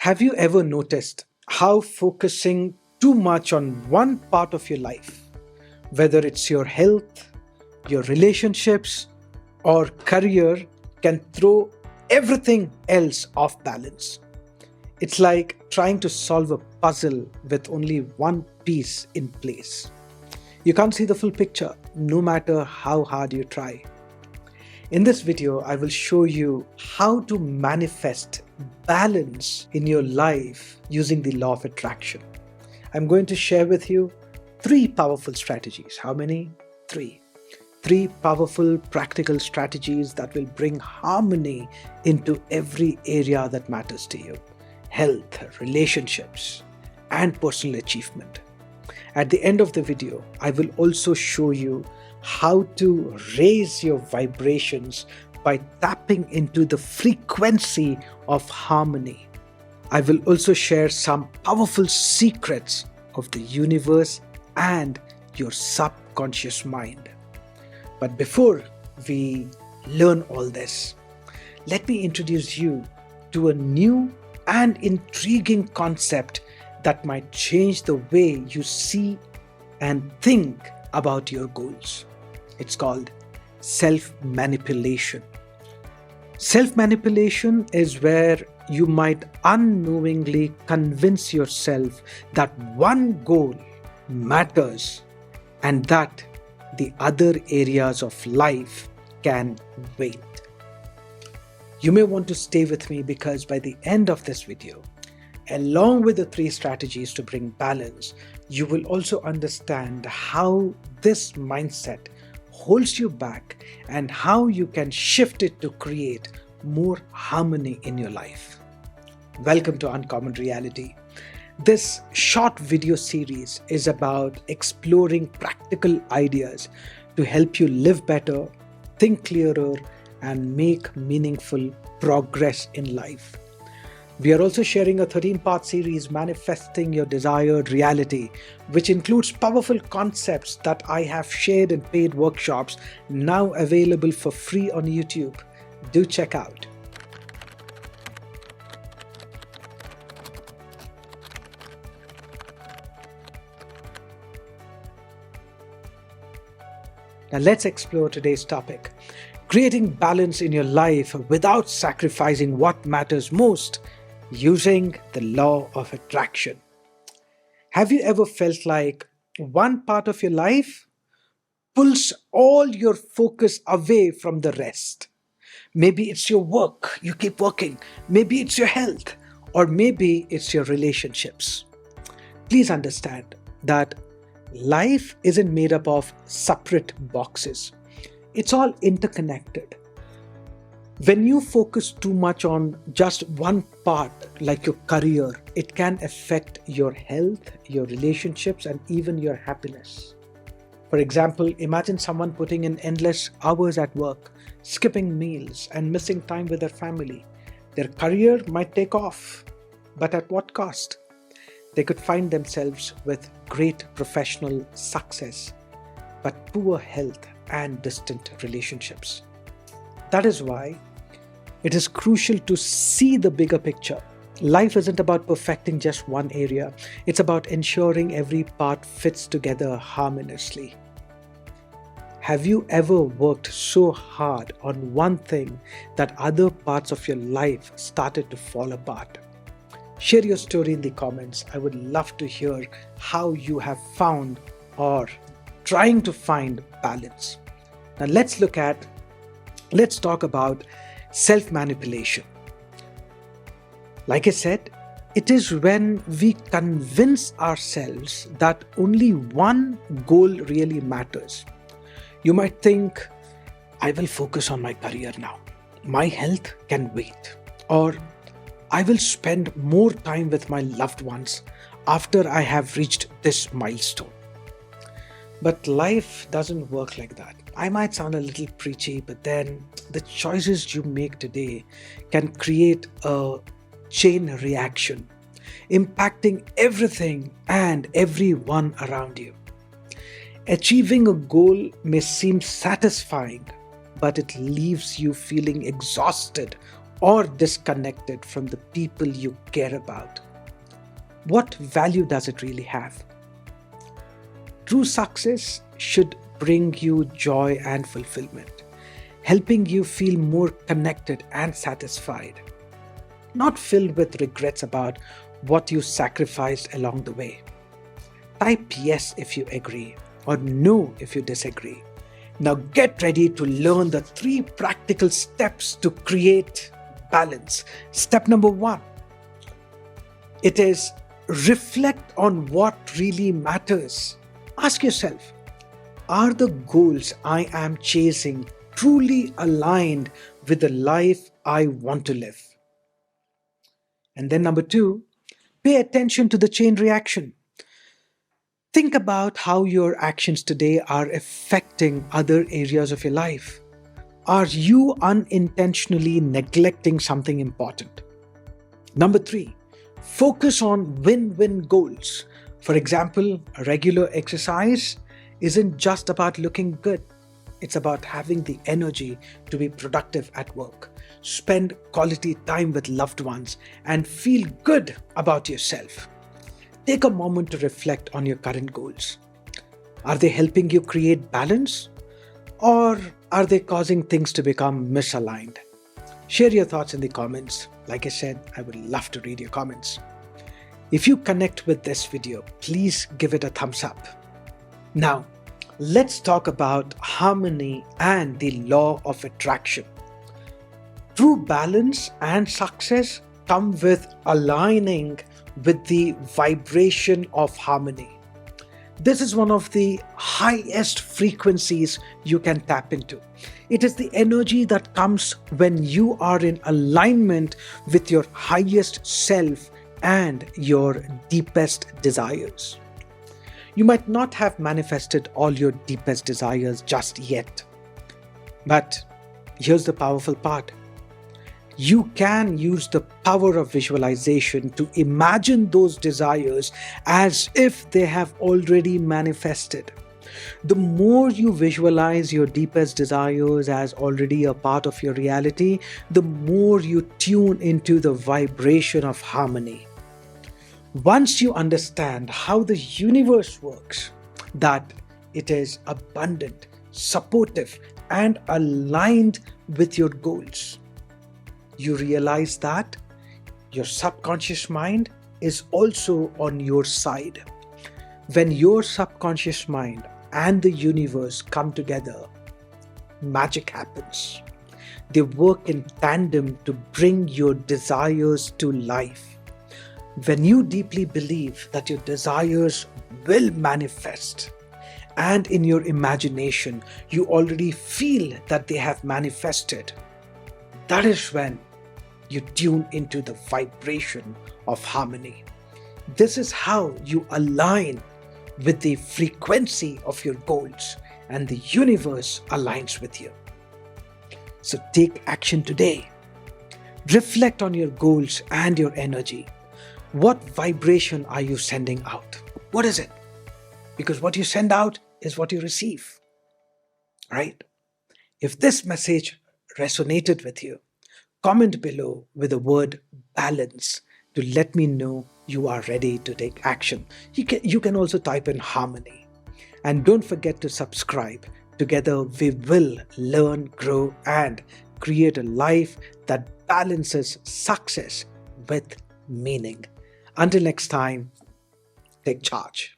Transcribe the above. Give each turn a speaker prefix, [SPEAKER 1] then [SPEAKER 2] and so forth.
[SPEAKER 1] Have you ever noticed how focusing too much on one part of your life, whether it's your health, your relationships, or career, can throw everything else off balance? It's like trying to solve a puzzle with only one piece in place. You can't see the full picture no matter how hard you try. In this video, I will show you how to manifest balance in your life using the law of attraction. I'm going to share with you three powerful strategies. How many? Three. Three powerful practical strategies that will bring harmony into every area that matters to you: health, relationships, and personal achievement. At the end of the video, I will also show you how to raise your vibrations by tapping into the frequency of harmony. I will also share some powerful secrets of the universe and your subconscious mind. But before we learn all this, let me introduce you to a new and intriguing concept that might change the way you see and think about your goals. It's called self-manipulation. Self-manipulation is where you might unknowingly convince yourself that one goal matters and that the other areas of life can wait. You may want to stay with me because by the end of this video, along with the three strategies to bring balance, you will also understand how this mindset holds you back and how you can shift it to create more harmony in your life. Welcome to Uncommon Reality. This short video series is about exploring practical ideas to help you live better, think clearer, and make meaningful progress in life. We are also sharing a 13-part series, Manifesting Your Desired Reality, which includes powerful concepts that I have shared in paid workshops, now available for free on YouTube. Do check out. Now let's explore today's topic: creating balance in your life without sacrificing what matters most, using the law of attraction. Have you ever felt like one part of your life pulls all your focus away from the rest? Maybe it's your work, you keep working. Maybe it's your health, or maybe it's your relationships. Please understand that life isn't made up of separate boxes. It's all interconnected. When you focus too much on just one part, like your career, it can affect your health, your relationships, and even your happiness. For example, imagine someone putting in endless hours at work, skipping meals, and missing time with their family. Their career might take off, but at what cost? They could find themselves with great professional success, but poor health and distant relationships. That is why it is crucial to see the bigger picture. Life isn't about perfecting just one area. It's about ensuring every part fits together harmoniously. Have you ever worked so hard on one thing that other parts of your life started to fall apart? Share your story in the comments. I would love to hear how you have found or trying to find balance. Now let's talk about self-manipulation. Like I said, it is when we convince ourselves that only one goal really matters. You might think, I will focus on my career now. My health can wait. Or I will spend more time with my loved ones after I have reached this milestone. But life doesn't work like that. I might sound a little preachy, but then the choices you make today can create a chain reaction, impacting everything and everyone around you. Achieving a goal may seem satisfying, but it leaves you feeling exhausted or disconnected from the people you care about? What value does it really have? True success should bring you joy and fulfillment, helping you feel more connected and satisfied, not filled with regrets about what you sacrificed along the way. Type yes if you agree or no if you disagree. Now get ready to learn the 3 practical steps to create balance. Step number 1, it is reflect on what really matters. Ask yourself, are the goals I am chasing truly aligned with the life I want to live? And then number 2, pay attention to the chain reaction. Think about how your actions today are affecting other areas of your life. Are you unintentionally neglecting something important? Number 3, focus on win-win goals. For example, regular exercise isn't just about looking good. It's about having the energy to be productive at work, spend quality time with loved ones, and feel good about yourself. Take a moment to reflect on your current goals. Are they helping you create balance, or are they causing things to become misaligned? Share your thoughts in the comments. Like I said, I would love to read your comments. If you connect with this video, please give it a thumbs up. Now, let's talk about harmony and the law of attraction. True balance and success come with aligning with the vibration of harmony. This is one of the highest frequencies you can tap into. It is the energy that comes when you are in alignment with your highest self and your deepest desires. You might not have manifested all your deepest desires just yet. But here's the powerful part. You can use the power of visualization to imagine those desires as if they have already manifested. The more you visualize your deepest desires as already a part of your reality, the more you tune into the vibration of harmony. Once you understand how the universe works, that it is abundant, supportive, and aligned with your goals, you realize that your subconscious mind is also on your side. When your subconscious mind and the universe come together, magic happens. They work in tandem to bring your desires to life. When you deeply believe that your desires will manifest, and in your imagination you already feel that they have manifested, that is when you tune into the vibration of harmony. This is how you align with the frequency of your goals, and the universe aligns with you. So take action today. Reflect on your goals and your energy. What vibration are you sending out? What is it? Because what you send out is what you receive, right? If this message resonated with you, comment below with the word balance to let me know you are ready to take action. You can also type in harmony. And don't forget to subscribe. Together we will learn, grow, and create a life that balances success with meaning. Until next time, take charge.